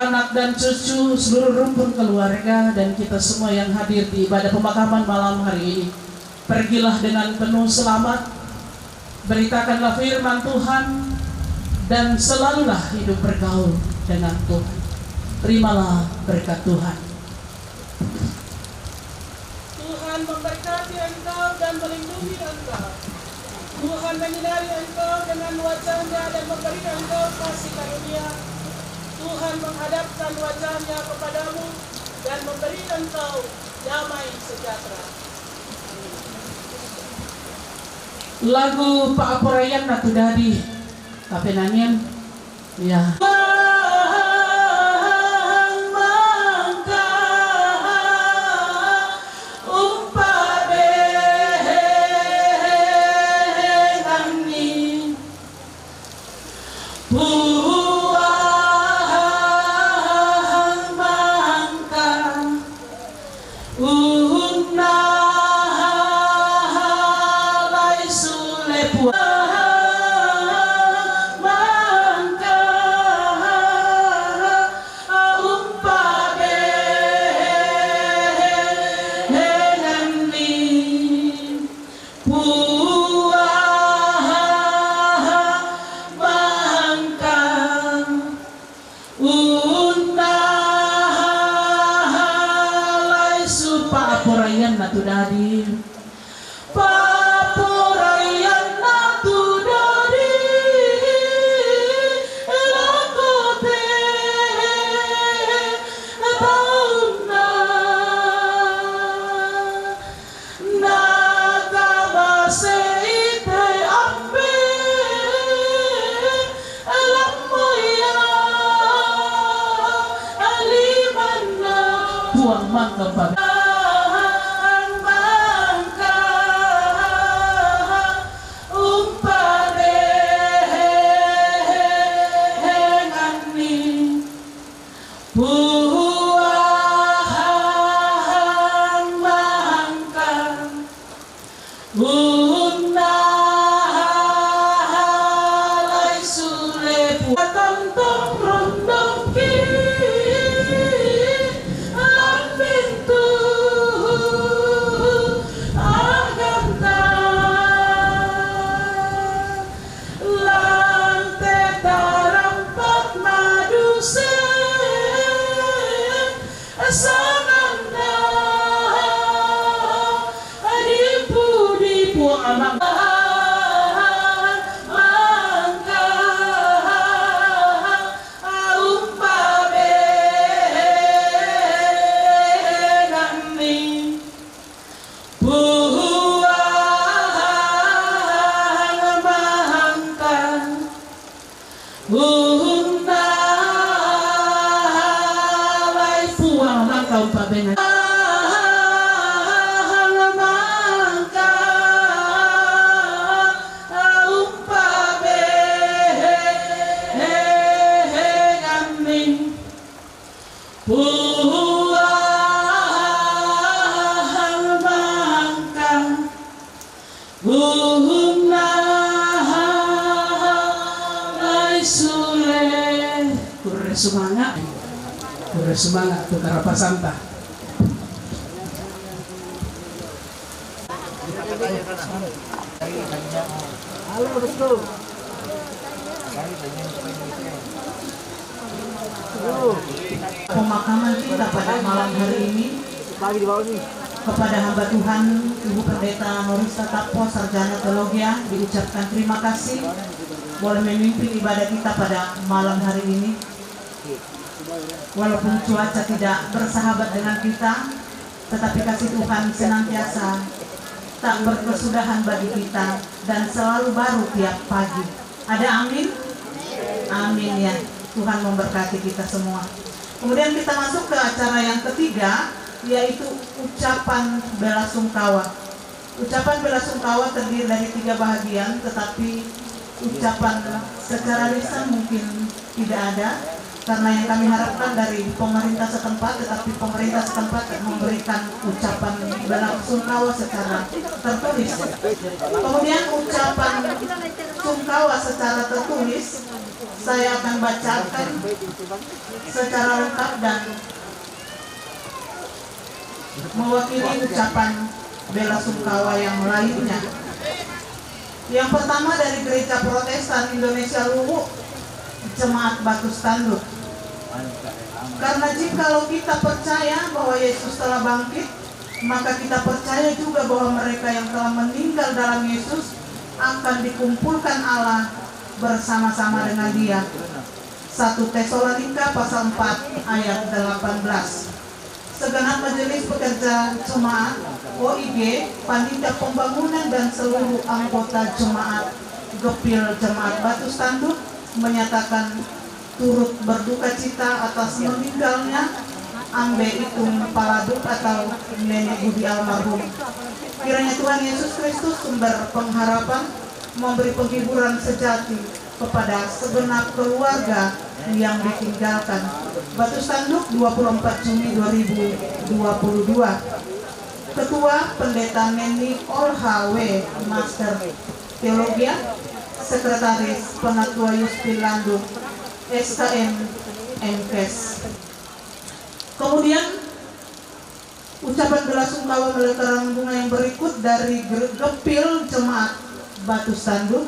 anak dan cucu, seluruh rumpun keluarga, dan kita semua yang hadir di ibadah pemakaman malam hari ini. Pergilah dengan penuh selamat, beritakanlah firman Tuhan, dan selalulah hidup bergaul dengan Tuhan. Terimalah berkat Tuhan. Tuhan memberkati engkau dan melindungi engkau. Tuhan menyinari engkau dengan wajah-Nya dan memberi engkau kasih karunia. Tuhan menghadapkan wajah-Nya kepadamu dan memberi engkau damai sejahtera. Lagu Pak Aporayan Natu Dadi Kapenanien ya. Papurayan Natu Dadi, Papurayan Natu Dadi, lakote tauna nakabase ite ambe lamoya alimana puang mangkap. Semangat tuh Karapa Santa. Halo betul. Pemakaman kita pada malam hari ini kepada hamba Tuhan Ibu Pendeta Norisa Tapo Sarjana Teologia diucapkan terima kasih boleh memimpin ibadah kita pada malam hari ini. Walaupun cuaca tidak bersahabat dengan kita, tetapi kasih Tuhan senantiasa tak berkesudahan bagi kita dan selalu baru tiap pagi. Ada amin? Amin ya. Tuhan memberkati kita semua. Kemudian kita masuk ke acara yang ketiga, yaitu ucapan bela sungkawa. Ucapan bela sungkawa terdiri dari 3 bahagian, tetapi ucapan secara lisan mungkin tidak ada. Karena yang kami harapkan dari pemerintah setempat, tetapi pemerintah setempat memberikan ucapan bela sungkawa secara tertulis. Kemudian ucapan sungkawa secara tertulis saya akan bacakan secara lengkap dan mewakili ucapan bela sungkawa yang lainnya. Yang pertama dari Gereja Protestan Indonesia Luwu, Jemaat Batu Tanduk. Karena jikalau kita percaya bahwa Yesus telah bangkit, maka kita percaya juga bahwa mereka yang telah meninggal dalam Yesus akan dikumpulkan Allah bersama-sama dengan Dia. 1 Tesalonika pasal 4 ayat 18. Segenap majelis pekerja jemaat OIG, panitia pembangunan dan seluruh anggota jemaat Gepil Jemaat Batu Tanduk menyatakan turut berduka cita atas meninggalnya Ambe Itung Paladuk atau Nenek Budi almarhum. Kiranya Tuhan Yesus Kristus sumber pengharapan memberi penghiburan sejati kepada segenap keluarga yang ditinggalkan. Batu Tanduk 24 Juni 2022. Ketua Pendeta Neni Olha W. Master Teologia, Sekretaris Penatua Yuspil Landung SKM MKes. Kemudian ucapan bela sungkawa melalui karangan bunga yang berikut dari Gepil Jemaat Batu Tanduk.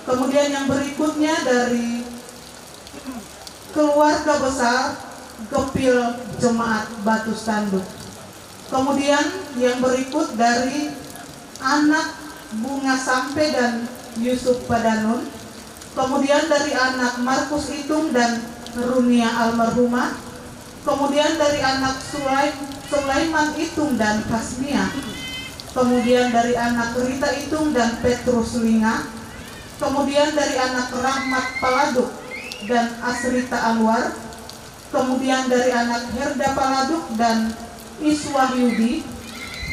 Kemudian yang berikutnya dari keluarga besar Gepil Jemaat Batu Tanduk. Kemudian yang berikut dari anak Bunga Sampe dan Yusuf Padanun. Kemudian dari anak Markus Itung dan Runia almarhumah. Kemudian dari anak Sulaiman Itung dan Kasmia. Kemudian dari anak Rita Itung dan Petrus Linga. Kemudian dari anak Rahmat Paladuk dan Asrita Anwar. Kemudian dari anak Herda Paladuk dan Iswah Yudi.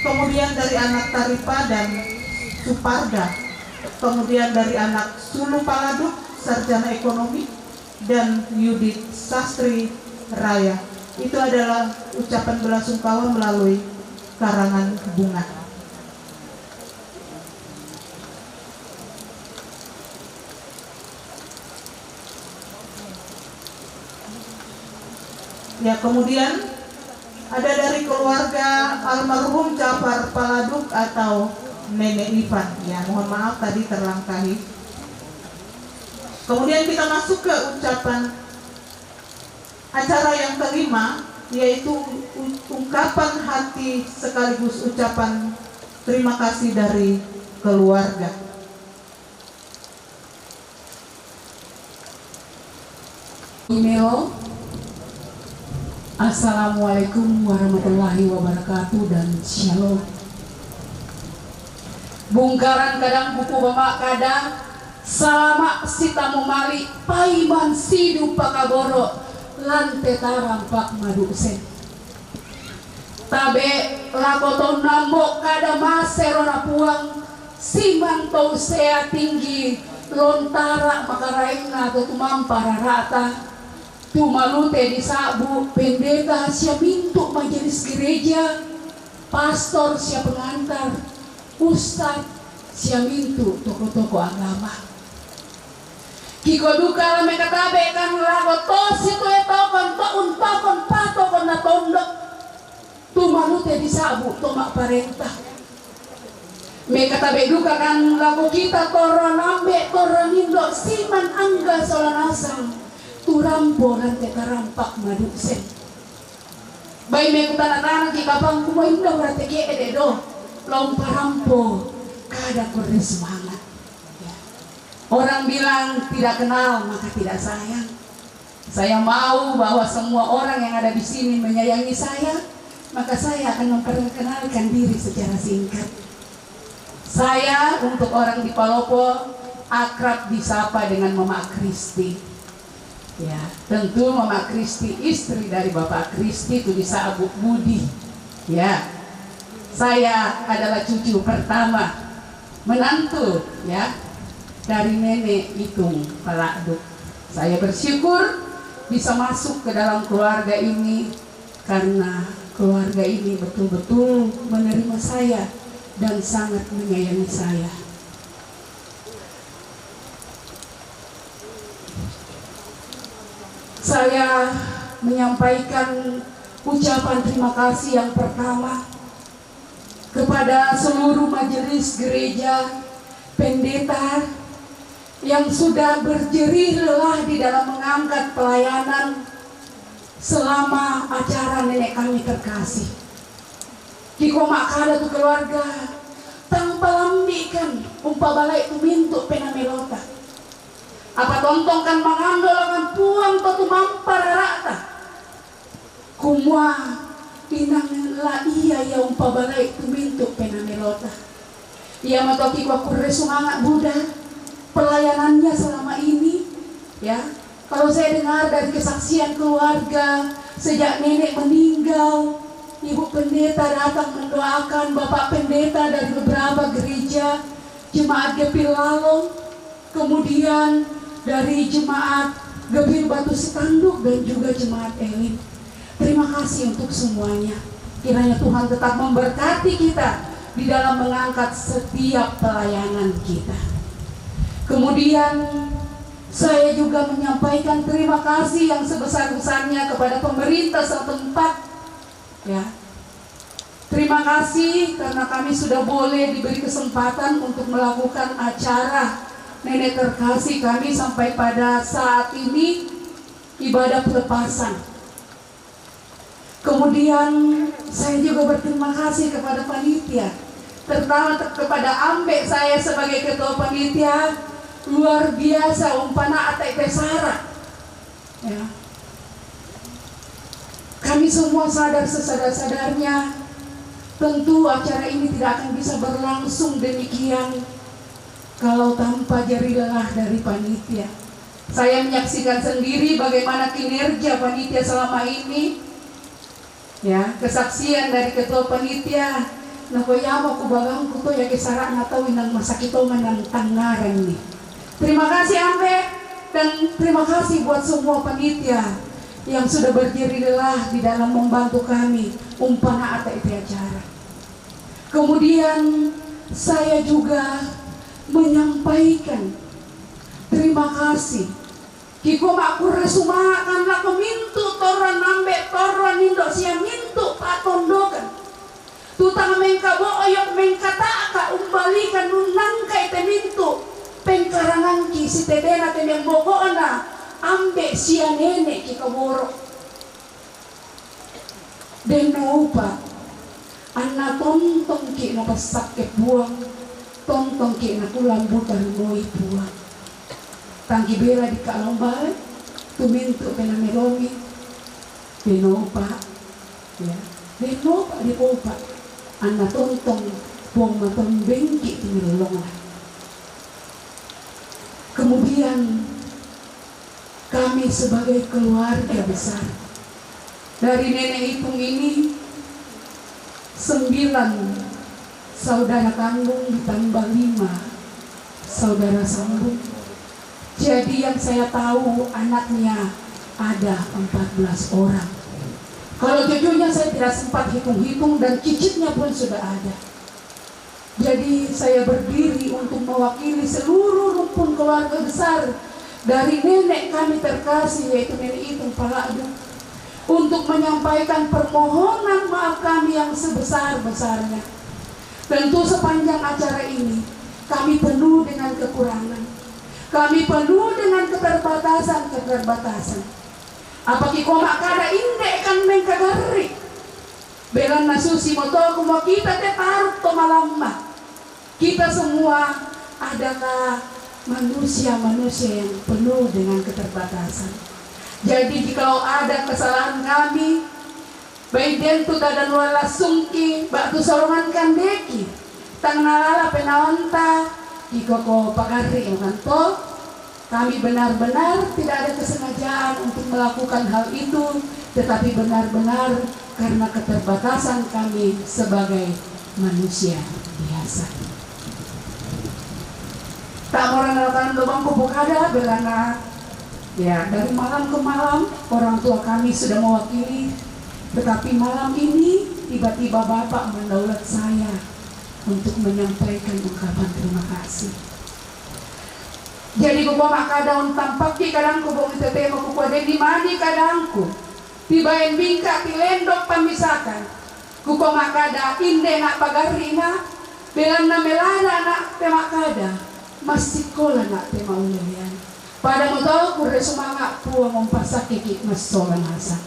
Kemudian dari anak Taripa dan Suparda. Kemudian dari anak Sulu Paladuk, sarjana ekonomi, dan Yudit Sastri Raya. Itu adalah ucapan bela sungkawa melalui karangan bunga. Ya, kemudian ada dari keluarga almarhum Jafar Paladuk atau Nenek Ivan. Ya, mohon maaf tadi terlangkahi. Kemudian kita masuk ke ucapan acara yang kelima, yaitu ungkapan hati sekaligus ucapan terima kasih dari keluarga. Email. Assalamualaikum warahmatullahi wabarakatuh dan shalom. Bungkaran kadang buku bamak kadang salama sita memali paiman sidu pakaboro lante tarampak madusen tabe lakoto nambok kada maserona puang simang tau sea tinggi lontara makaraina atau tumampara rata tumalute di sabu pendeta siya mintuk majelis gereja, pastor siya pengantar, ustad siya mintuk toko-toko agama. Kiko duka lame katabe kan lago tos itu etokon tokon patokon na tondok tumalute di sabu tomak parentah. Me katabe duka kan lago kita toron ambe toron indo siman angga solanasang turampo nanti karampak madusen. Bayi me kutana-tana ki kapang kumoinda berarti ki ededo lomparampo kada kore semangat. Ya. Orang bilang tidak kenal maka tidak sayang. Saya mau bahwa semua orang yang ada di sini menyayangi saya, maka saya akan memperkenalkan diri secara singkat. Saya untuk orang di Palopo akrab disapa dengan Mama Kristi. Ya, tentu Mama Kristi istri dari Bapak Kristi itu bisa Abu Budi. Ya, saya adalah cucu pertama menantu ya dari Nenek Itung Paladuk. Saya bersyukur bisa masuk ke dalam keluarga ini karena keluarga ini betul-betul menerima saya dan sangat menyayangi saya. saya menyampaikan ucapan terima kasih yang pertama kepada seluruh majelis gereja, pendeta yang sudah berjerih lelah di dalam mengangkat pelayanan selama acara nenek kami terkasih. Kiko makada tu keluarga tanpa lambikan balai tu mintuk penamelota. Apa tontongkan mangandolakan puang tu mampar rata. Kumua inang la iya ya balai tu mintuk penamelota. Ia matoki kwa kuresungangat Buddha pelayanannya selama ini, ya. Kalau saya dengar dari kesaksian keluarga sejak nenek meninggal, ibu pendeta datang mendoakan, bapak pendeta dari beberapa gereja, jemaat Gepil Lalong, kemudian dari jemaat Gepil Batu Setanduk dan juga jemaat Elim. Terima kasih untuk semuanya. Kiranya Tuhan tetap memberkati kita di dalam mengangkat setiap pelayanan kita. Kemudian saya juga menyampaikan terima kasih yang sebesar-besarnya kepada pemerintah setempat, ya. Terima kasih karena kami sudah boleh diberi kesempatan untuk melakukan acara nenek terkasih kami sampai pada saat ini ibadah pelepasan. Kemudian saya juga berterima kasih kepada panitia, terutama kepada Ambek saya sebagai ketua panitia. Luar biasa umpana atai pesara, ya. Kami semua sadar sesadar-sadarnya tentu acara ini tidak akan bisa berlangsung demikian kalau tanpa jari lelah dari panitia. Saya menyaksikan sendiri bagaimana kinerja panitia selama ini, ya. Kesaksian dari ketua panitia nakoyama kubagang kuto ya kesara natau inang masakitoman ng Tangaran nih. Terima kasih Ambe, dan terima kasih buat semua panitia yang sudah berjeri lelah di dalam membantu kami umpana atai acara. Kemudian saya juga menyampaikan terima kasih. Kiko makur resumakan lah kemintu toran Ambe toran indo siya mintu patondokan. Tutang mengkabo oyok mengkataka umbalikan nunangkay temintu. Pengkarangan ki si tedena teneng bokoan na Ambe siya nenek ki kaboro deno upa anna tontong ki na pasakit buang tontong ki na kulambutan mo'y buang tanggi bela di kalombal tuminto penamelomi deno upa, ya, deno upa di upa anna tontong buang matong bengki tinilolongan. Kemudian kami sebagai keluarga besar dari nenek Ipung ini 9 saudara kandung ditambah 5 saudara sambung. Jadi yang saya tahu anaknya ada 14 orang. Kalau cucunya saya tidak sempat hitung-hitung dan cicitnya pun sudah ada. Jadi saya berdiri untuk mewakili seluruh rumpun keluarga besar dari nenek kami terkasih yaitu nenek Ipung Paladu untuk menyampaikan permohonan maaf kami yang sebesar-besarnya. Tentu sepanjang acara ini kami penuh dengan kekurangan, kami penuh dengan keterbatasan. Apaki koma kada indek kan mengkagari belan nasusi moto kumo kita te taruh to malamma. Kita semua adalah manusia-manusia yang penuh dengan keterbatasan. Jadi jikalau ada kesalahan kami, baik dentu dan wala sungki, batu solongan kandeki, tang nalala penawanta, ikoko pakari to, kami benar-benar tidak ada kesengajaan untuk melakukan hal itu, tetapi benar-benar karena keterbatasan kami sebagai manusia biasa. Tak orang melakukan lubang pupuk ada belana, ya, dari malam ke malam orang tua kami sudah mewakili, tetapi malam ini tiba-tiba Bapak mendaulat saya untuk menyampaikan ungkapan terima kasih. Jadi ko makadaon tampak di kadangku bong itetema ko kuade di mani kadangku. Tibayan bingka tilendok pamisakan. Kuko makada inde nak pagarina. Bilang na melana nak temakada. Masikola nak tema ulian. Pada mo tau kure sumanga puwa mong pasakikik masolan hasak.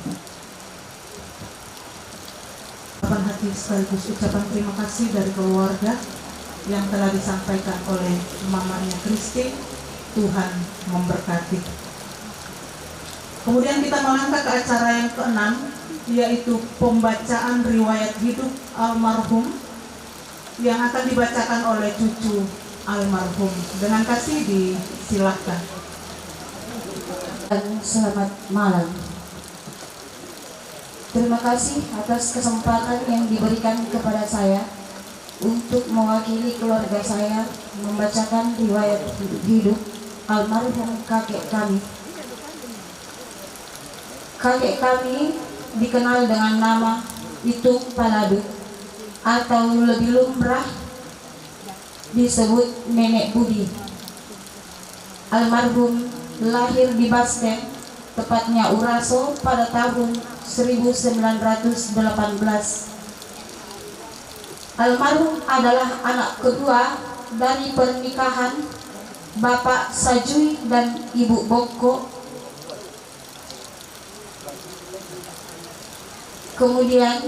Ucapan hati sekaligus ucapan terima kasih dari keluarga yang telah disampaikan oleh mamanya Christine. Tuhan memberkati. Kemudian kita melangkah ke acara yang keenam, yaitu pembacaan riwayat hidup almarhum yang akan dibacakan oleh cucu almarhum. Dengan kasih disilahkan. Selamat malam. Terima kasih atas kesempatan yang diberikan kepada saya untuk mewakili keluarga saya membacakan riwayat hidup almarhum kakek kami. Kakek kami dikenal dengan nama Itung Paladu atau lebih lumrah disebut Nenek Budi. Almarhum lahir di Basden, tepatnya Uraso, pada tahun 1918. Almarhum adalah anak kedua dari pernikahan Bapak Sajui dan Ibu Boko. Kemudian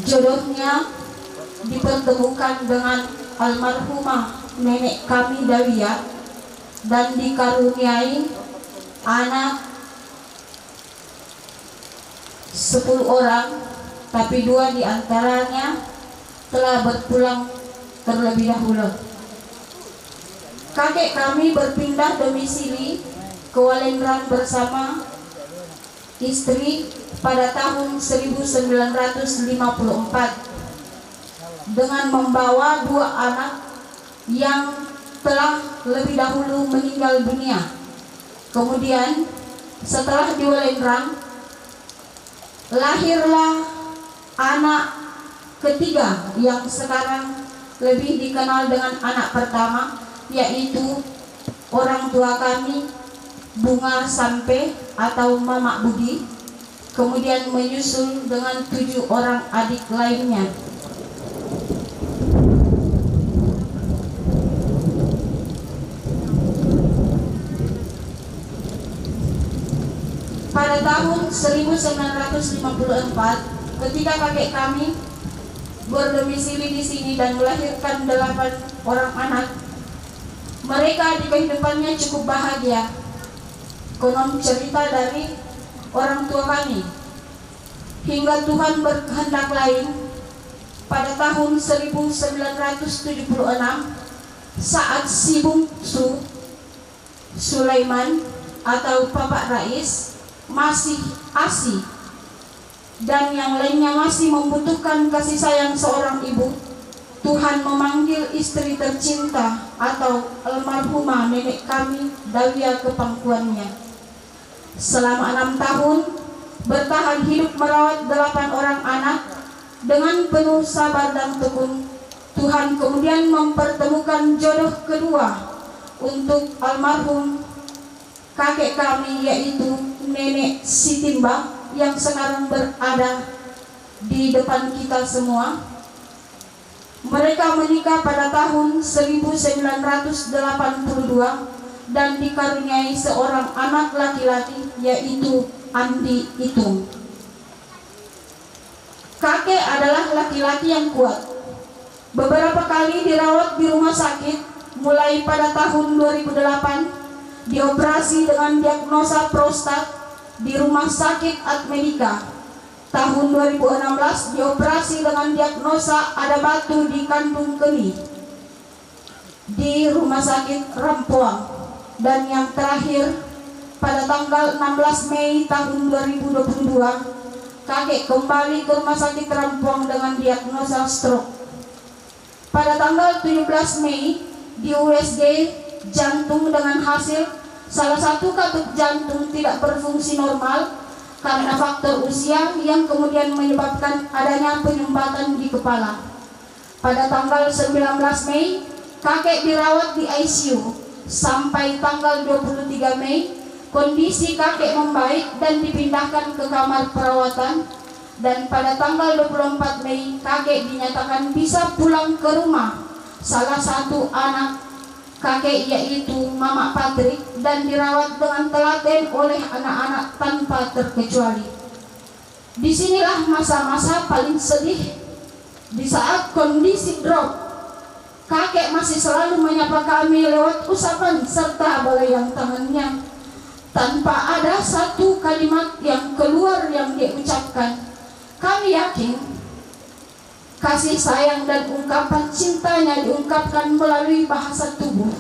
jodohnya dipertemukan dengan almarhumah nenek kami Dawia dan dikaruniai anak 10 orang, tapi 2 diantaranya telah berpulang terlebih dahulu. Kakek kami berpindah domisili ke Walendrang bersama istri pada tahun 1954 dengan membawa 2 anak yang telah lebih dahulu meninggal dunia. Kemudian setelah di Walendrang lahirlah anak ketiga yang sekarang lebih dikenal dengan anak pertama, yaitu orang tua kami Bunga Sampe atau Mama Budi. Kemudian menyusul dengan 7 orang adik lainnya. Pada tahun 1954, ketika kakek kami berdomisili di sini dan melahirkan 8 orang anak, mereka di kehidupannya cukup bahagia. Konon cerita dari orang tua kami, hingga Tuhan berkehendak lain pada tahun 1976 saat si bungsu Sulaiman atau Bapak Rais masih ASI dan yang lainnya masih membutuhkan kasih sayang seorang ibu, Tuhan memanggil istri tercinta atau almarhumah nenek kami Dawia ke pangkuannya. Selama 6 tahun bertahan hidup merawat 8 orang anak dengan penuh sabar dan tekun. Tuhan kemudian mempertemukan jodoh kedua untuk almarhum kakek kami, yaitu Nenek Sitimba yang sekarang berada di depan kita semua. Mereka menikah pada tahun 1982 dan dikaruniai seorang anak laki-laki, yaitu Andi Itung. Kakek adalah laki-laki yang kuat. Beberapa kali dirawat di rumah sakit, mulai pada tahun 2008 dioperasi dengan diagnosa prostat di Rumah Sakit Admedika. Tahun 2016 dioperasi dengan diagnosa ada batu di kandung kemih di Rumah Sakit Rampuang. Dan yang terakhir pada tanggal 16 Mei tahun 2022 kakek kembali ke Rumah Sakit Rampuang dengan diagnosa stroke. Pada tanggal 17 Mei di USG jantung dengan hasil salah satu katup jantung tidak berfungsi normal karena faktor usia yang kemudian menyebabkan adanya penyumbatan di kepala. Pada tanggal 19 Mei kakek dirawat di ICU. Sampai tanggal 23 Mei, kondisi kakek membaik dan dipindahkan ke kamar perawatan. Dan pada tanggal 24 Mei, kakek dinyatakan bisa pulang ke rumah. Salah satu anak kakek yaitu Mama Patrick, dan dirawat dengan telaten oleh anak-anak tanpa terkecuali. Disinilah masa-masa paling sedih. Di saat kondisi drop, kakek masih selalu menyapa kami lewat usapan serta balayan tangannya. Tanpa ada satu kalimat yang keluar yang dia ucapkan. Kami yakin kasih sayang dan ungkapan cintanya diungkapkan melalui bahasa tubuh.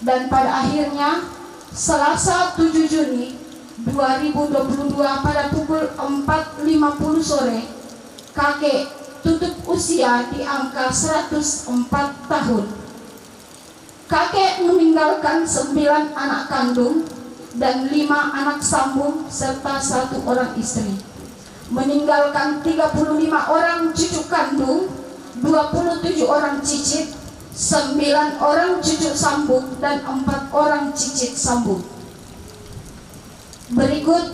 Dan pada akhirnya Selasa 7 Juni 2022 pada pukul 4.50 sore, kakek tutup usia di angka 104 tahun. Kakek meninggalkan 9 anak kandung dan 5 anak sambung serta 1 orang istri. Meninggalkan 35 orang cucu kandung, 27 orang cicit, 9 orang cucu sambung, dan 4 orang cicit sambung. Berikut,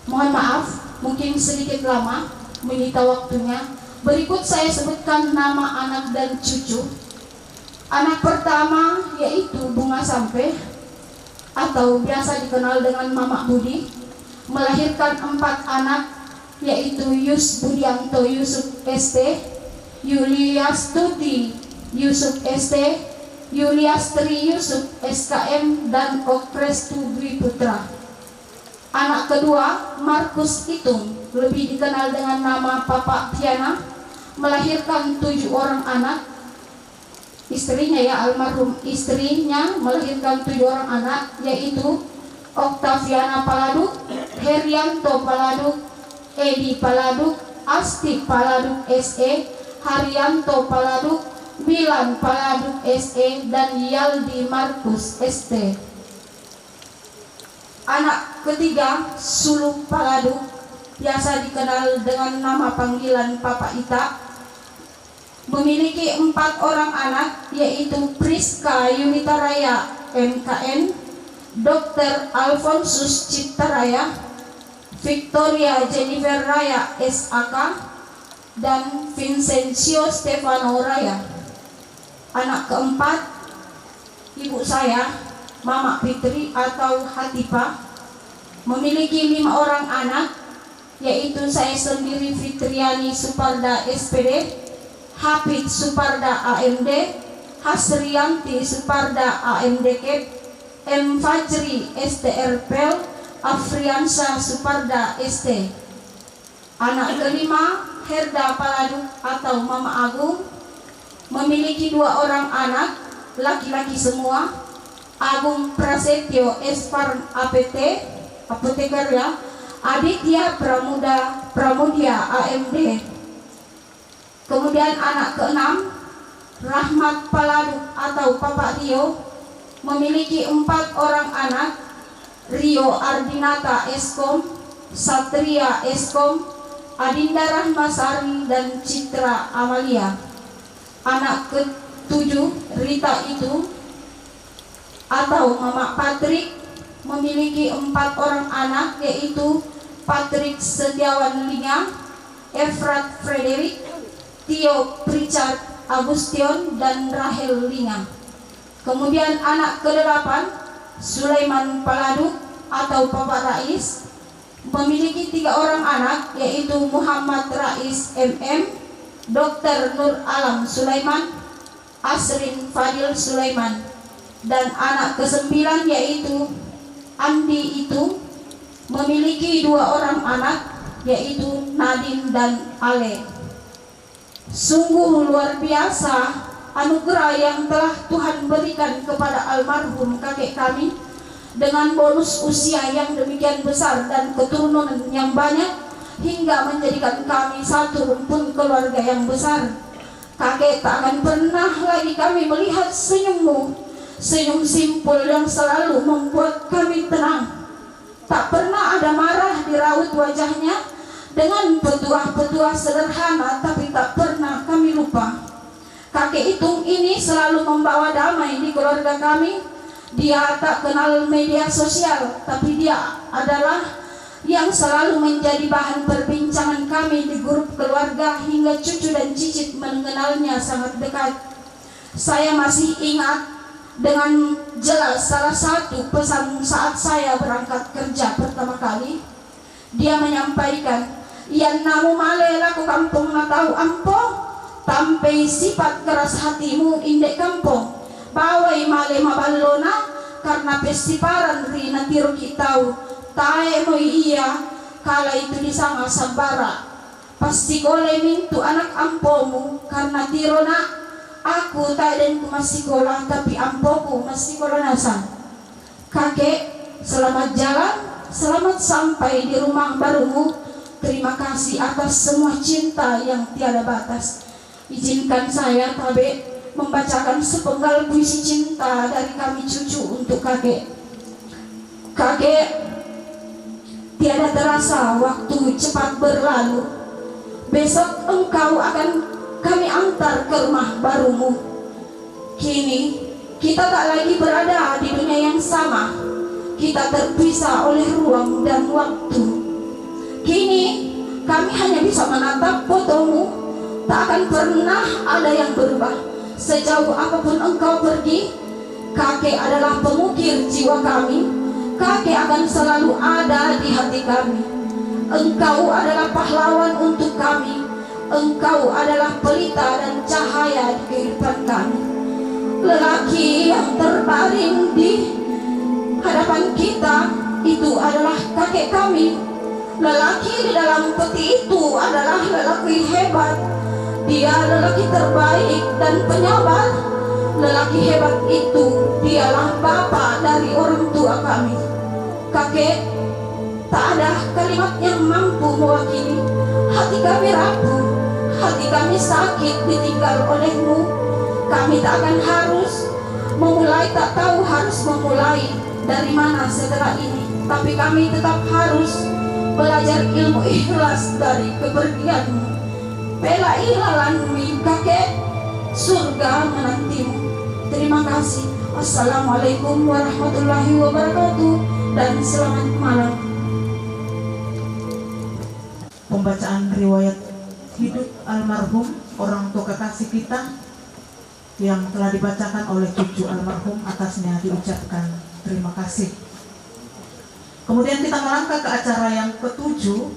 mohon maaf, mungkin sedikit lama menyita waktunya. Berikut saya sebutkan nama anak dan cucu. Anak pertama yaitu Bunga Sampe atau biasa dikenal dengan Mama Budi, melahirkan 4 anak yaitu Yus Budianto Yusuf ST, Yuliastuti Yusuf ST, Yuliastri Yusuf SKM, dan Okrestu Dwi Putra. Anak kedua Markus Itung, lebih dikenal dengan nama Papa Tiana, melahirkan 7 orang anak. Istrinya almarhum istrinya melahirkan 7 orang anak yaitu Oktaviana Paladuk, Herianto Paladuk, Edi Paladuk, Asti Paladuk SE, Haryanto Paladuk, Milan Paladuk SE, dan Yaldi Markus ST. Anak ketiga Suluk Paladuk, biasa dikenal dengan nama panggilan Papa Ita, memiliki 4 orang anak yaitu Priska Yunita Raya MKN, Dr. Alfonsus Cipta Raya, Victoria Jennifer Raya SAK, dan Vincencio Stefano Raya. Anak keempat ibu saya, Mama Fitri atau Hatipa, memiliki 5 orang anak yaitu saya sendiri Fitriani Suparda SPD, Hafid Suparda AMD, Hasrianti Suparda AMD Kep, M. Fajri STRPL, Afriansa Suparda ST. Anak kelima Herda Paladuk atau Mama Agung, memiliki 2 orang anak laki-laki semua, Agung Prasetyo Esparn APT, apoteker ya, Aditya Pramudia AMD. Kemudian anak keenam Rahmat Paladuk atau Papa Rio, memiliki 4 orang anak, Rio Ardinata Eskom, Satria Eskom, Adinda Rahmasari, dan Citra Amalia. Anak ketujuh Rita itu atau Mama Patrick, memiliki 4 orang anak yaitu Patrick Setiawan Linga, Efrat Frederick, Tio Richard Agustion, dan Rahel Linga. Kemudian anak ke-8 Sulaiman Paladuk atau Papa Rais, memiliki 3 orang anak yaitu Muhammad Rais MM, Dr. Nur Alam Sulaiman, Asrin Fadil Sulaiman, dan anak ke-9 yaitu Andi itu, memiliki 2 orang anak yaitu Nadine dan Ale. Sungguh luar biasa anugerah yang telah Tuhan berikan kepada almarhum kakek kami, dengan bonus usia yang demikian besar dan keturunan yang banyak, hingga menjadikan kami satu rumpun keluarga yang besar. Kakek, tak akan pernah lagi kami melihat senyummu, senyum simpul yang selalu membuat kami tenang. Tak pernah ada marah di raut wajahnya, dengan petuah-petuah sederhana, tapi tak pernah kami lupa. Kakek Itung ini selalu membawa damai di keluarga kami. Dia tak kenal media sosial, tapi dia adalah yang selalu menjadi bahan perbincangan kami di grup keluarga hingga cucu dan cicit mengenalnya sangat dekat. Saya masih ingat dengan jelas salah satu pesan saat saya berangkat kerja pertama kali. Dia menyampaikan, "Yan namu male laku kampung na tahu ampo, tampai sifat keras hatimu indek kampung. Bawai male mabalona karena pestiparan rina tiru kitau. Tae mo iya kala itu disanga sabara. Pasti kole mintu anak ampomu karena tiro na. Aku tak dan ku masih sekolah tapi ampoku masih sekolah nasan. Kakek, selamat jalan, selamat sampai di rumah barumu. Terima kasih atas semua cinta yang tiada batas." Izinkan saya Tabe membacakan sepenggal puisi cinta dari kami cucu untuk kakek. Kakek, tiada terasa waktu cepat berlalu. Besok engkau akan kami antar ke rumah barumu. Kini kita tak lagi berada di dunia yang sama. Kita terpisah oleh ruang dan waktu. Kini kami hanya bisa menatap fotomu. Tak akan pernah ada yang berubah. Sejauh apapun engkau pergi, kakek adalah pengukir jiwa kami. Kakek akan selalu ada di hati kami. Engkau adalah pahlawan untuk kami. Engkau adalah pelita dan cahaya di kehidupan kami. Lelaki yang terbaring di hadapan kita itu adalah kakek kami. Lelaki di dalam peti itu adalah lelaki hebat. Dia lelaki terbaik dan penyabar. Lelaki hebat itu dialah bapa dari orang tua kami. Kakek, tak ada kalimat yang mampu mewakili. Hati kami rapuh, hati kami sakit ditinggal olehmu. Kami tak akan harus memulai, tak tahu harus memulai dari mana setelah ini. Tapi kami tetap harus belajar ilmu ikhlas dari kepergianmu. Bela ilalanmu kakek, surga menantimu. Terima kasih. Assalamualaikum warahmatullahi wabarakatuh dan selamat malam. Pembacaan riwayat hidup almarhum orang tua kekasih kita yang telah dibacakan oleh cucu almarhum, atasnya diucapkan terima kasih. Kemudian kita melangkah ke acara yang ketujuh,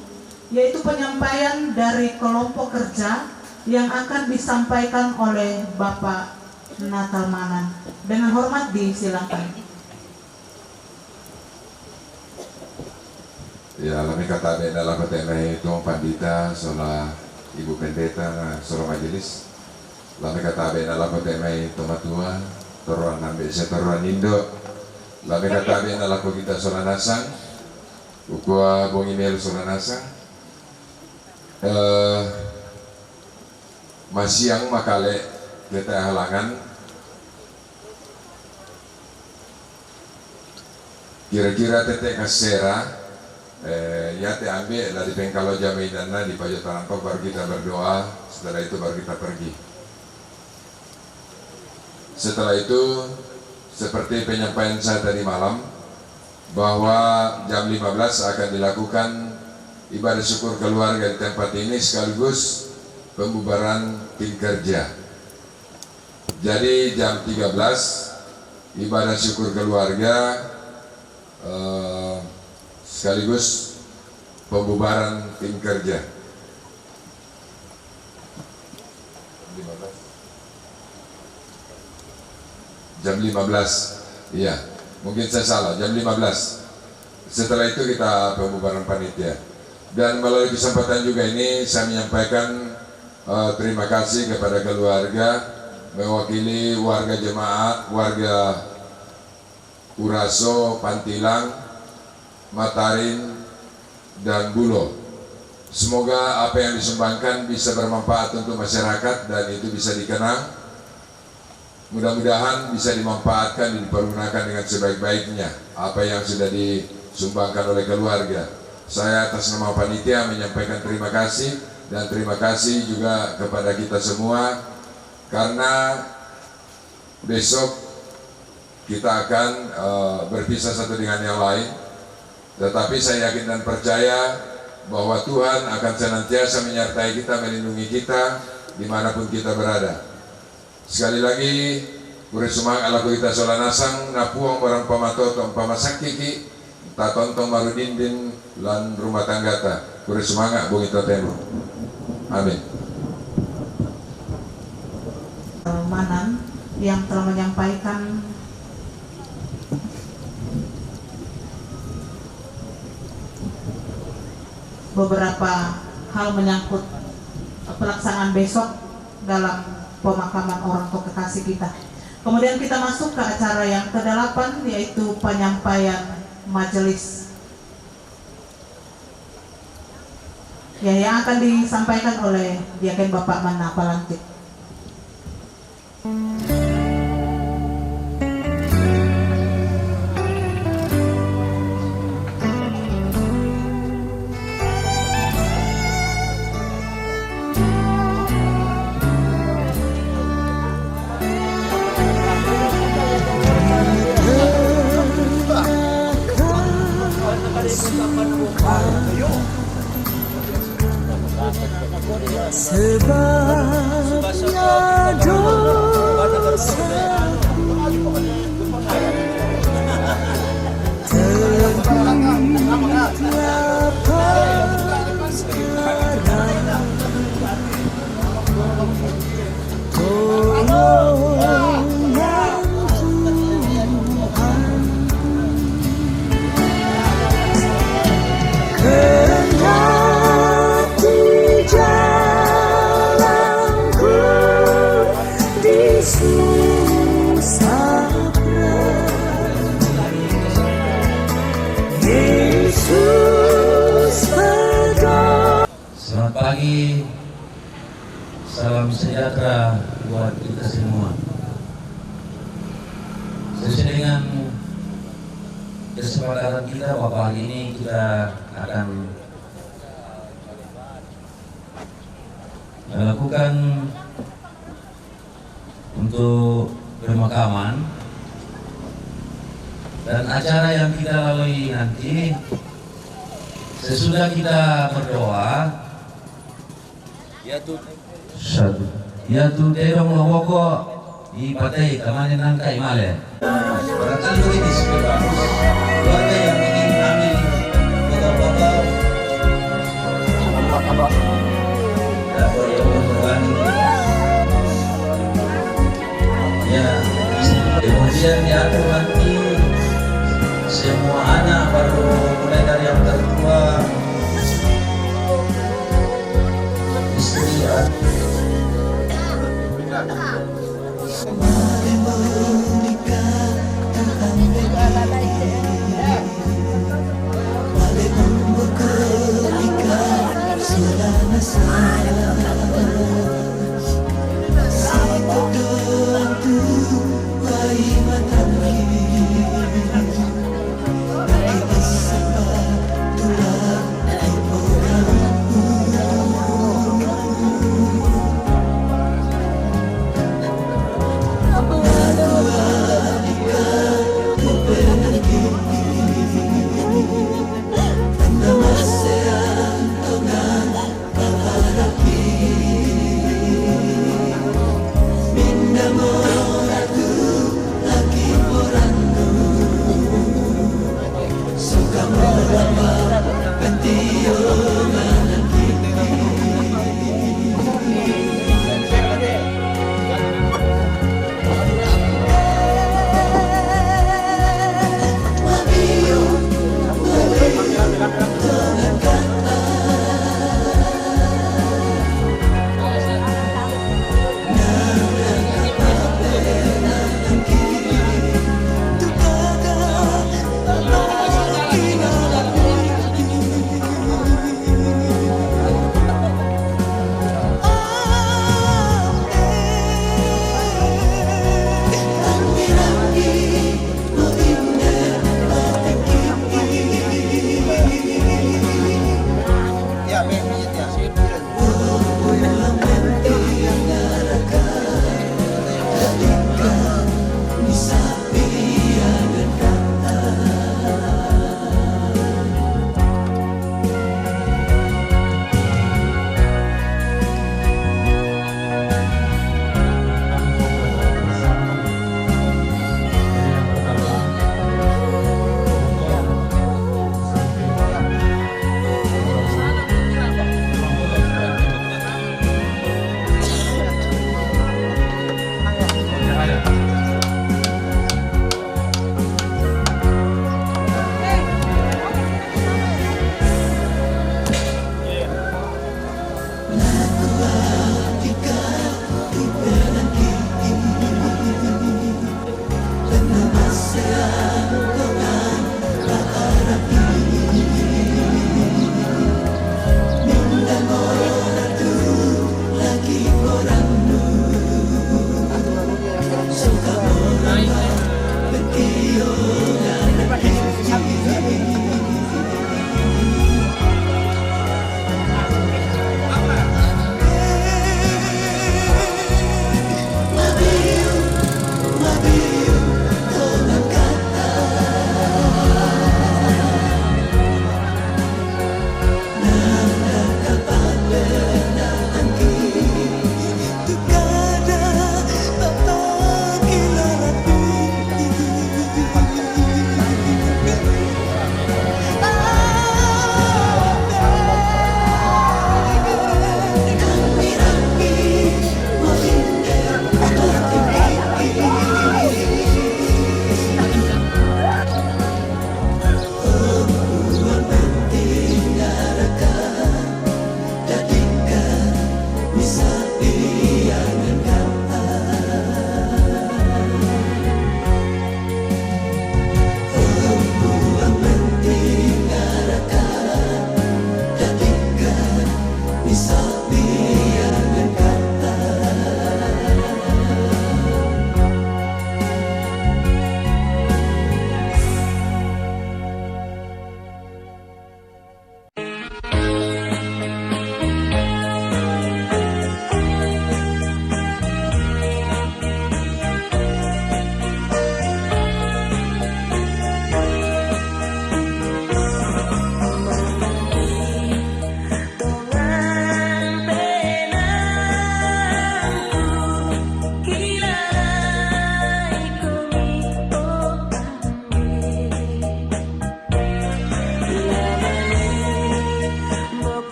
yaitu penyampaian dari kelompok kerja yang akan disampaikan oleh Bapak Natal Manan. Dengan hormat disilakan. Ya, kami kata dalam KTM itu Pandita, sola Ibu Pendeta, sola Majelis. Kami kata dalam KTM itu Matua, Toruan Nambe, Toruan Indo. Kami kata dalam kita sola Nasang, Ukua Bongimel sola Nasang. Masiang makale kita halangan kira-kira tetek kasera ya te ambil dari Bengkalo Jamidana di Pajo Tarangkok, baru kita berdoa, setelah itu baru kita pergi. Setelah itu seperti penyampaian saya tadi malam bahwa jam 15 akan dilakukan ibadah syukur keluarga di tempat ini sekaligus pembubaran tim kerja. Jadi jam 13 ibadah syukur keluarga sekaligus pembubaran tim kerja. Jam 15, iya, mungkin saya salah, jam 15. Setelah itu kita pembubaran panitia. Dan melalui kesempatan juga ini saya menyampaikan terima kasih kepada keluarga, mewakili warga jemaat, warga Uraso, Pantilang, Matarin, dan Bulo. Semoga apa yang disumbangkan bisa bermanfaat untuk masyarakat dan itu bisa dikenang. Mudah-mudahan bisa dimanfaatkan dan dipergunakan dengan sebaik-baiknya apa yang sudah disumbangkan oleh keluarga. Saya atas nama panitia menyampaikan terima kasih dan terima kasih juga kepada kita semua karena besok kita akan berpisah satu dengan yang lain. Tetapi saya yakin dan percaya bahwa Tuhan akan senantiasa menyertai kita, melindungi kita dimanapun kita berada. Sekali lagi, kure sumang ala kita solanasang napuang barang pamatoto pamasakiki ta tontong marudindin lan rumah tangga ta. Kure sumanga bungito temo. Amin. Manan yang telah menyampaikan beberapa hal menyangkut pelaksanaan besok dalam pemakaman orang tua kekasih kita. Kemudian kita masuk ke acara yang ke-8, yaitu penyampaian majelis yang akan disampaikan oleh Diaken Bapak Mana Palantik. Sebabnya dosa Selamat pagi, salam sejahtera buat kita semua. Sesuai dengan kesepakatan kita bahwa hari ini kita akan melakukan untuk pemakaman, dan acara yang kita lalui nanti sesudah kita berdoa yaitu terong lowoko ipatai kamanin nangka imale. Barangkali begini sekitar keluarga yang ingin ambil bapak-bapak dapat yang berani ya, kemudian diatur nanti semua anak baru mulai dari yang tertua, istri, menikah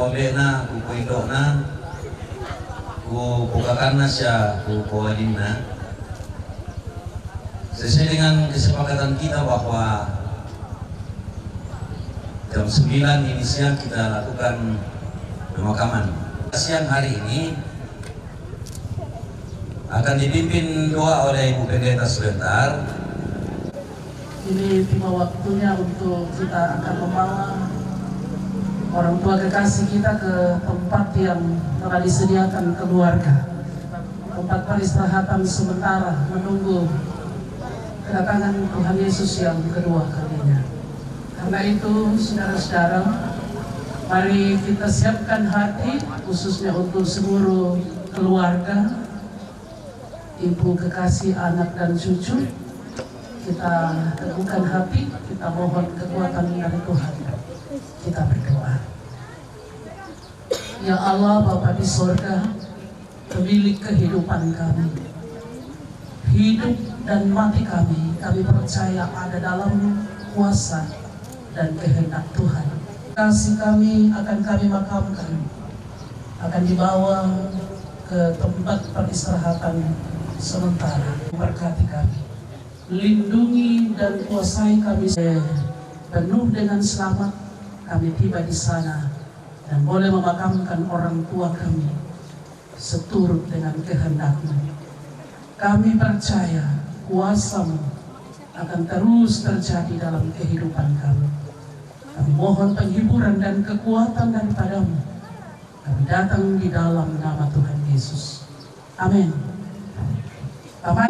pambena ku indokna ku pukakarna siya ku kawadinna sesuai dengan kesepakatan kita bahwa jam 9 ini siang kita lakukan pemakaman. Siang hari ini akan dipimpin doa oleh Ibu Pendeta sebentar. Ini tiba waktunya untuk kita akan membawa orang tua kekasih kita ke tempat yang telah disediakan keluarga, tempat peristirahatan sementara menunggu kedatangan Tuhan Yesus yang kedua kalinya. Karena itu, saudara-saudara, mari kita siapkan hati khususnya untuk seluruh keluarga, ibu kekasih, anak dan cucu. Kita teguhkan hati, kita mohon kekuatan dari Tuhan. Kita berdoa. Ya Allah, Bapa di sorga, pemilik kehidupan kami, hidup dan mati kami percaya ada dalam kuasa dan kehendak Tuhan. Kasih kami akan kami makamkan, akan dibawa ke tempat peristirahatan sementara. Berkati kami, lindungi dan kuasai kami penuh dengan selamat. Kami tiba di sana dan boleh memakamkan orang tua kami seturut dengan kehendak-Mu. Kami percaya kuasa-Mu akan terus terjadi dalam kehidupan kami. Kami mohon penghiburan dan kekuatan daripada-Mu. Kami datang di dalam nama Tuhan Yesus. Amin. Amin.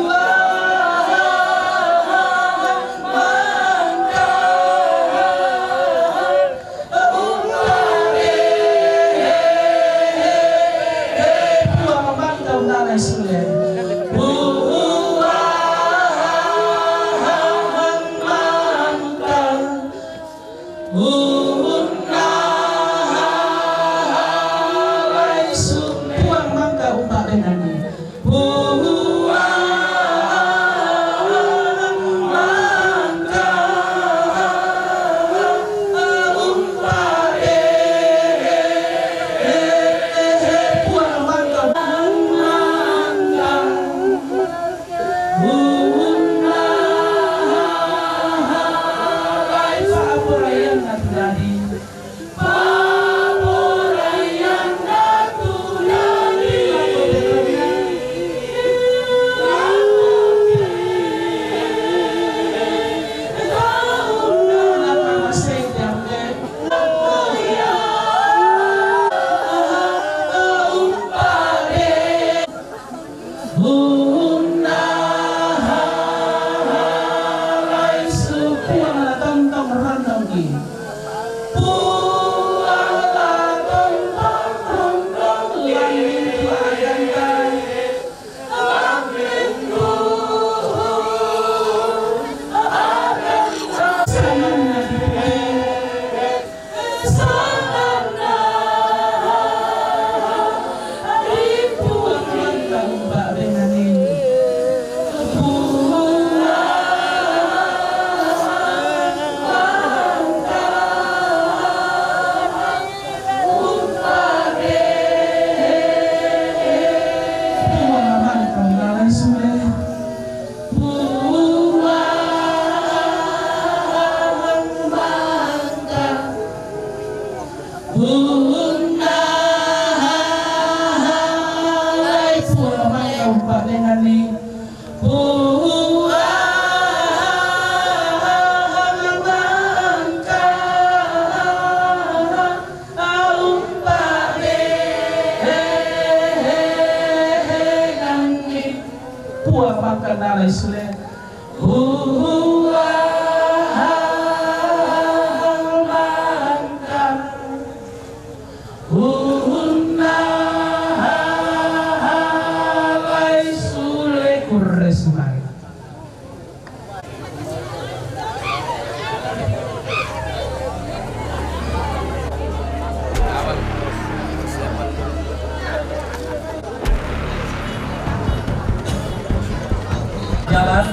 Jalan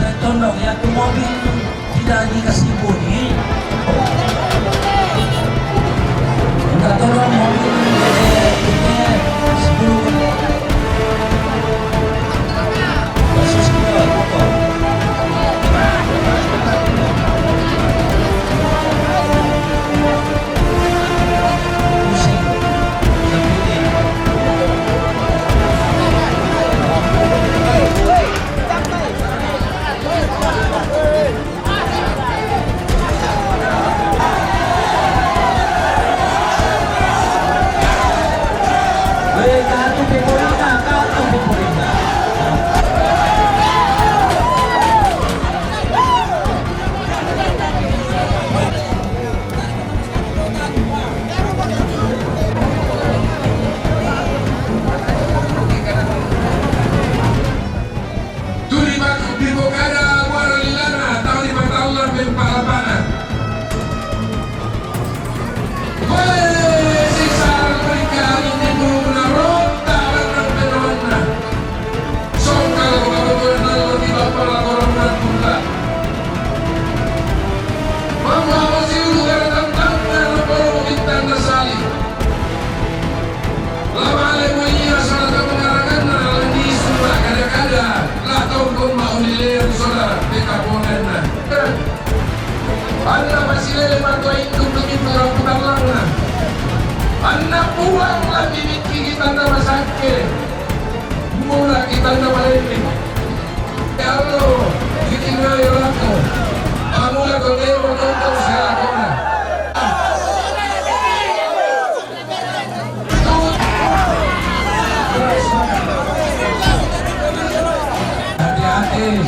saya tolong ya tuh mobil tidak dikasih bunyi. Minta tolong mobil ini 10 kasus kita pokok. Pusing seperti kartu pemerintah. Tulimak di bokada waralilana tahun 5 tahun lebih palapana. Woi, sisa mereka ini belum rota dan berwarna. Songkal kalau lebih bapak laporan pula. Mama masih luar tentang laporan bintang nasali. Lama lemunya salah satu ngarangan di semua kada-kada. Lah tahu kau mau dilir saudara dekaponen. Anda masih lele matua itu begitu orang putarlangna. Anda pulang lah bibit kita nama sakit. Mula kita nama lele. Ya Allah, ditinggal ya aku. Mula kau dewa kau siapa? Hati-hati.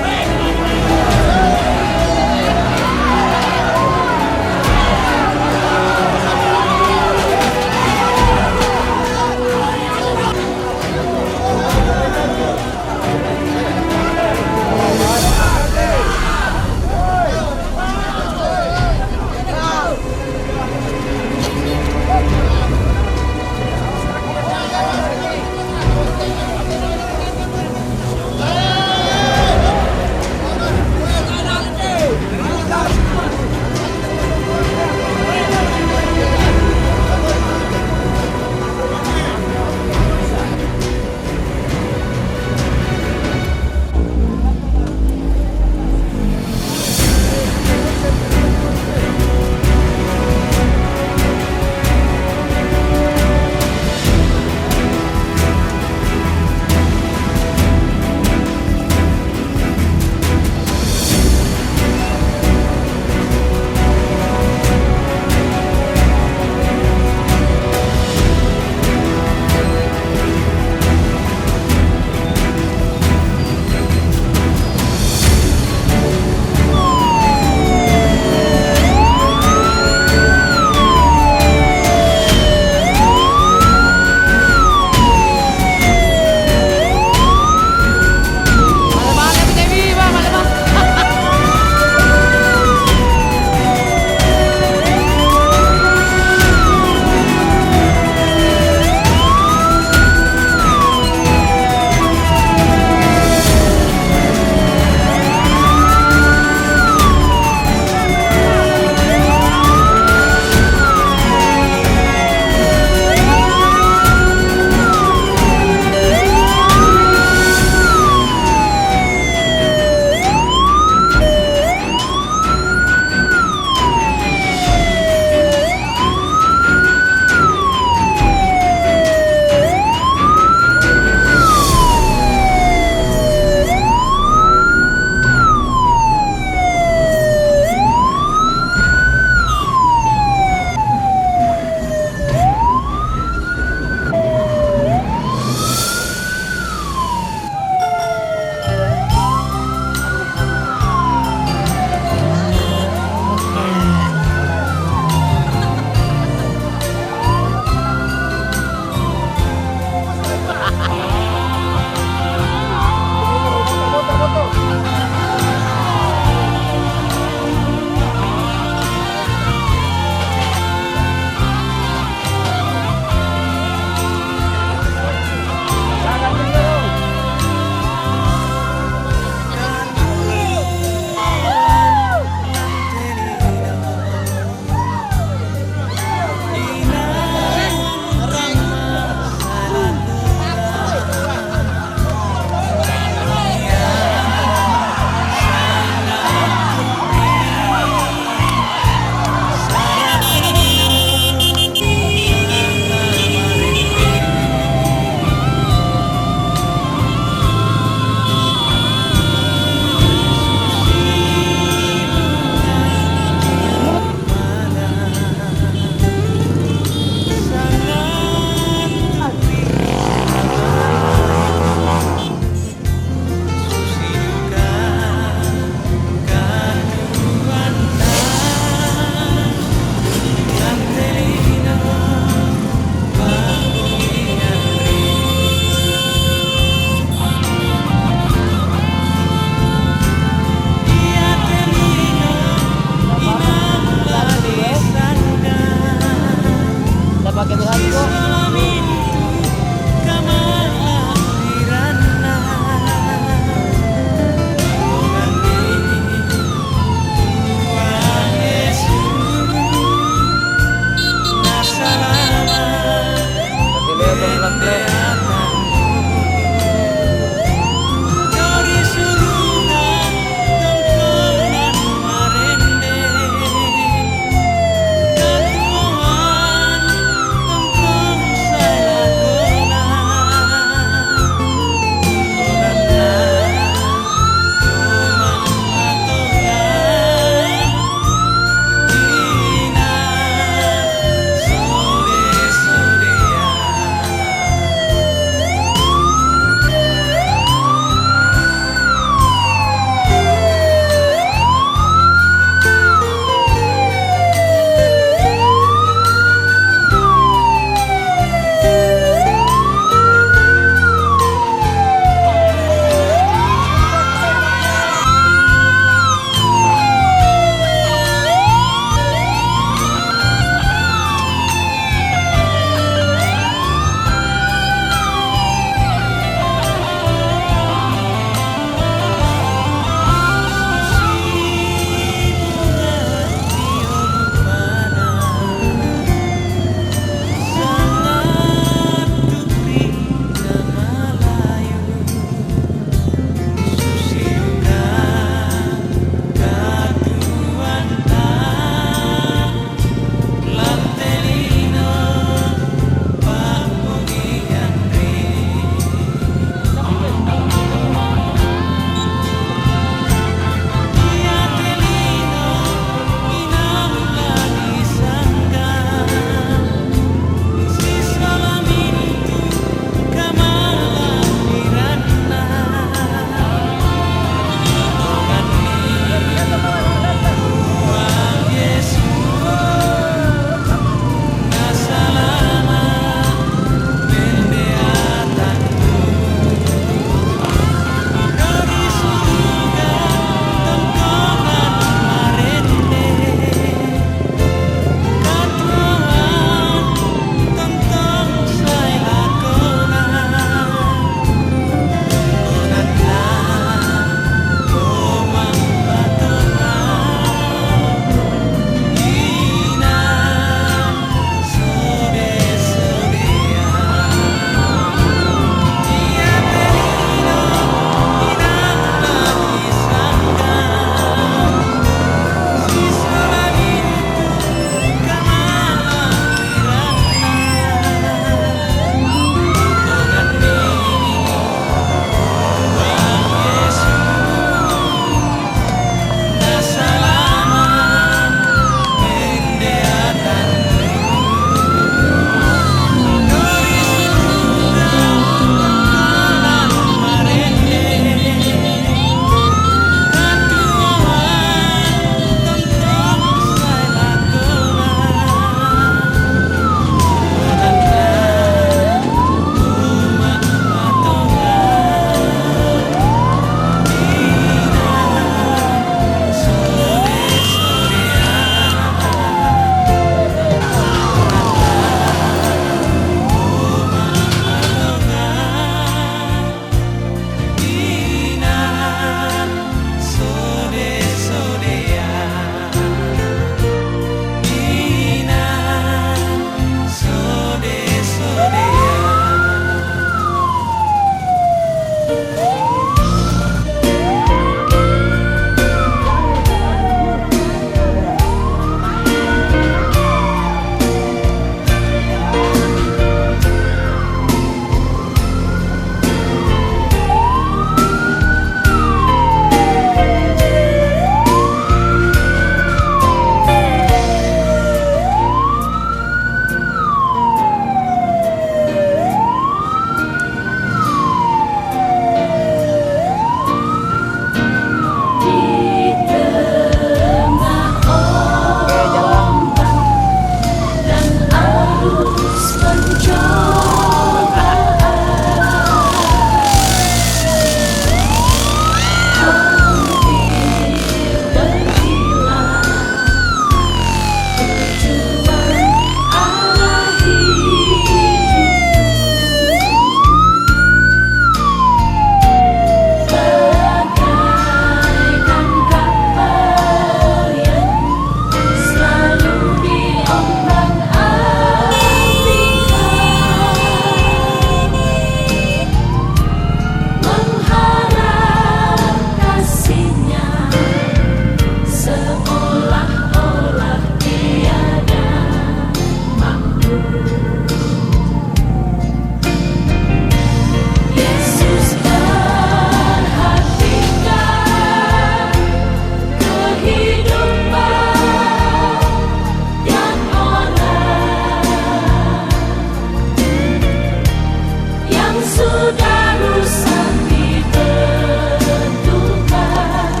sudah rusak dibentukkan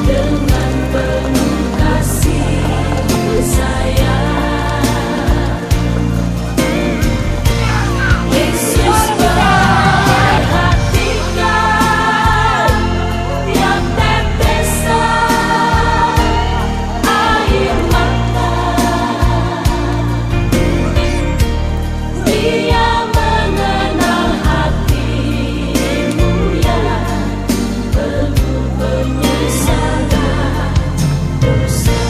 dengan penuh kasih sayang. Yesus perhatikan tiap tetesan air mata. Dia mengenal hatimu yang penuh penyesalan dosa.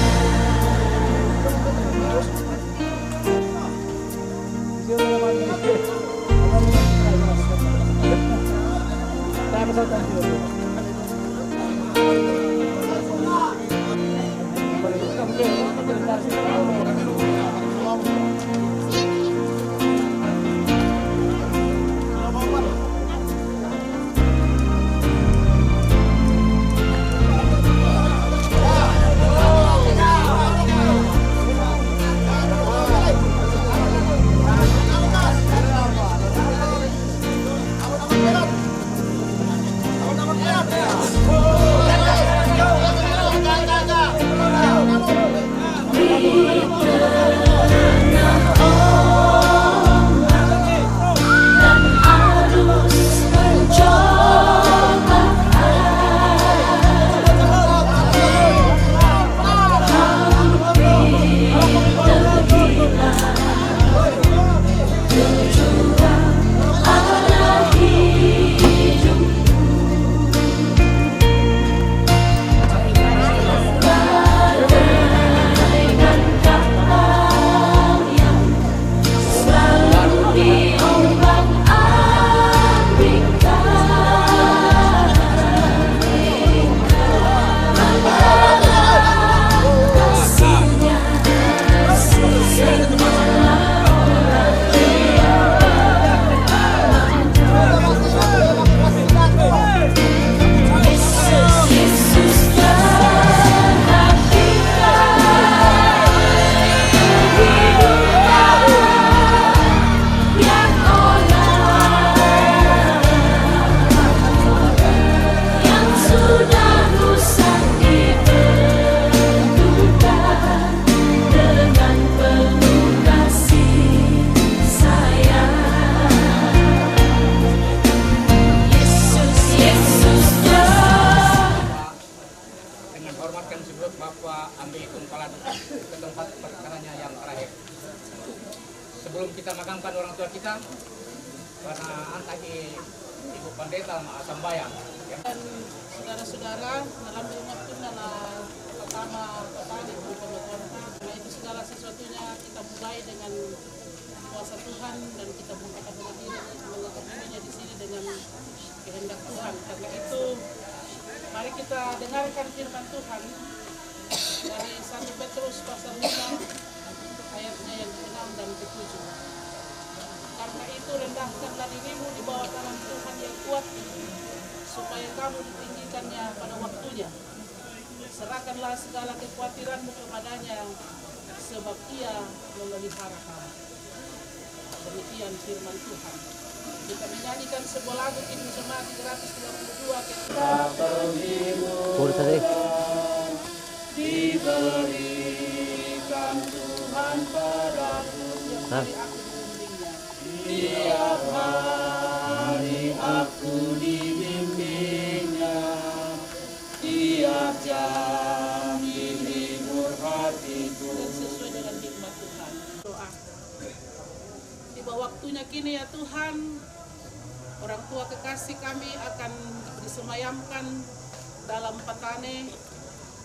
Sebelum kita makamkan orang tua kita, karena antaki Ibu Pendeta Sambayang. Dan saudara-saudara, dalam waktu pertama petani karena itu segala sesuatunya kita mulai dengan kuasa Tuhan dan kita bukakan dirinya di sini dengan kehendak Tuhan. Karena itu mari kita dengarkan firman Tuhan dari 1 Petrus pasal 5 ayatnya yang ke-6 dan ke-7. Karena itu rendahkanlah dirimu di bawah tangan Tuhan yang kuat, supaya kamu ditinggikannya pada waktunya. Serahkanlah segala kekhawatiranmu kepadanya, sebab Ia memelihara kamu. Demikian firman Tuhan. Kita menyanyikan sebuah lagu Kidung Jemaat 322 kita diberikan Tuhan padaku yang tiap hari aku dibimbingnya, tiap jam dihibur hatiku. Dan sesuai dengan hikmat Tuhan. Doa. Tiba waktunya kini ya Tuhan, orang tua kekasih kami akan disemayamkan dalam petane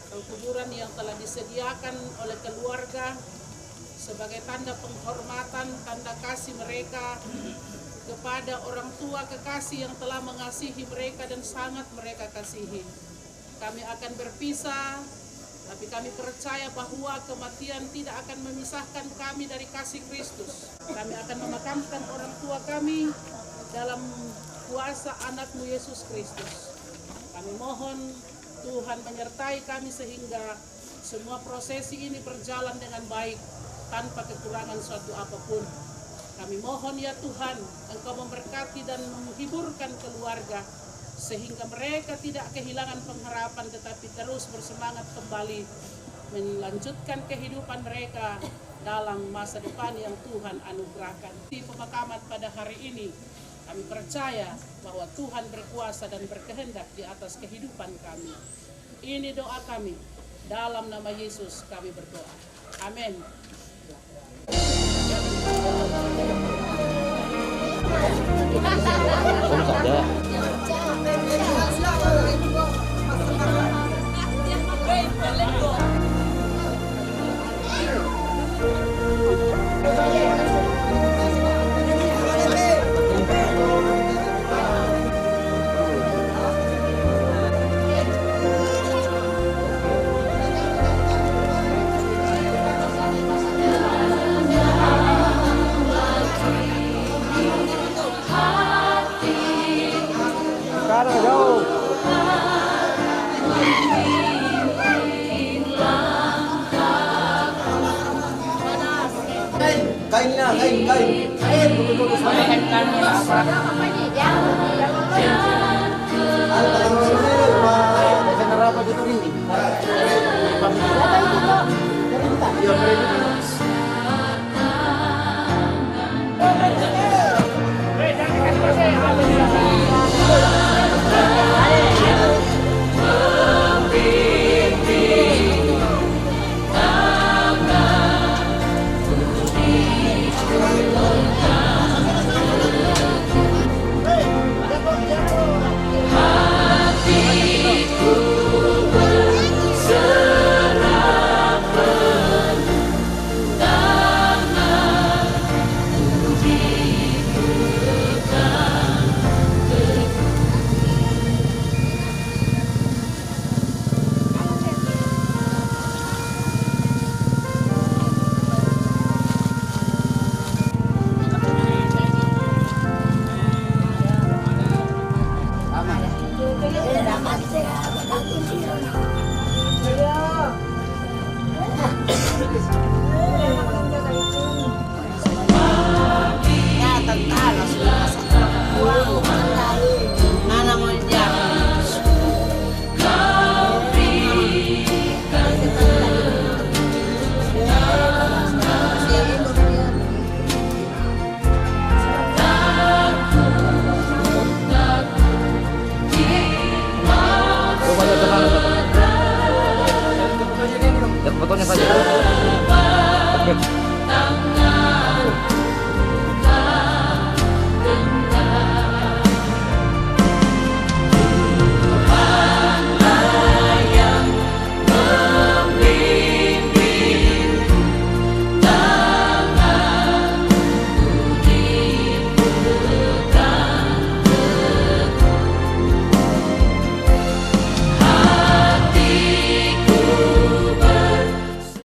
kuburan yang telah disediakan oleh keluarga sebagai tanda penghormatan, tanda kasih mereka kepada orang tua kekasih yang telah mengasihi mereka dan sangat mereka kasihi. Kami akan berpisah, tapi kami percaya bahwa kematian tidak akan memisahkan kami dari kasih Kristus. Kami akan memakamkan orang tua kami dalam kuasa anakmu Yesus Kristus. Kami mohon Tuhan menyertai kami sehingga semua prosesi ini berjalan dengan baik tanpa kekurangan suatu apapun. Kami mohon ya Tuhan, Engkau memberkati dan menghiburkan keluarga, sehingga mereka tidak kehilangan pengharapan tetapi terus bersemangat kembali melanjutkan kehidupan mereka dalam masa depan yang Tuhan anugerahkan. Di pemakaman pada hari ini, kami percaya bahwa Tuhan berkuasa dan berkehendak di atas kehidupan kami. Ini doa kami, dalam nama Yesus kami berdoa. Amin. Kain.